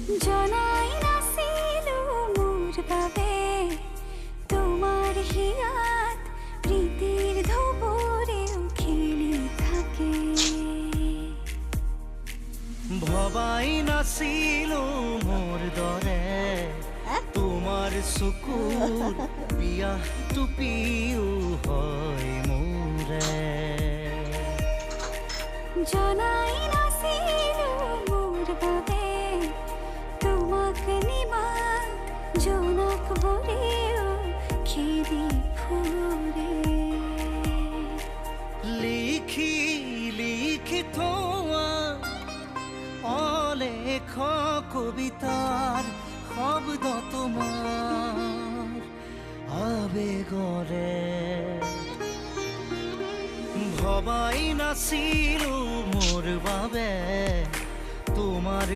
জনাই নাছিল মোর বাবে তোমার হিয়াত প্রীতির ধবরেও খেলি থাকে। ভবাই নাছিল মোর দৰে তোমাৰ চকুত বিয়া টুপিও হয় মোৰে। জনাই নাছিল মোর বাবে তোমাক নিমাত জোনাক ভরেও খেদি ফুরে। লিখি লিখি থোৱা অলেখ কবিতাৰ শব্দ তোমাৰ আবেগৰে। ভবাই নাছিলো মোৰ বাবে তোমাৰ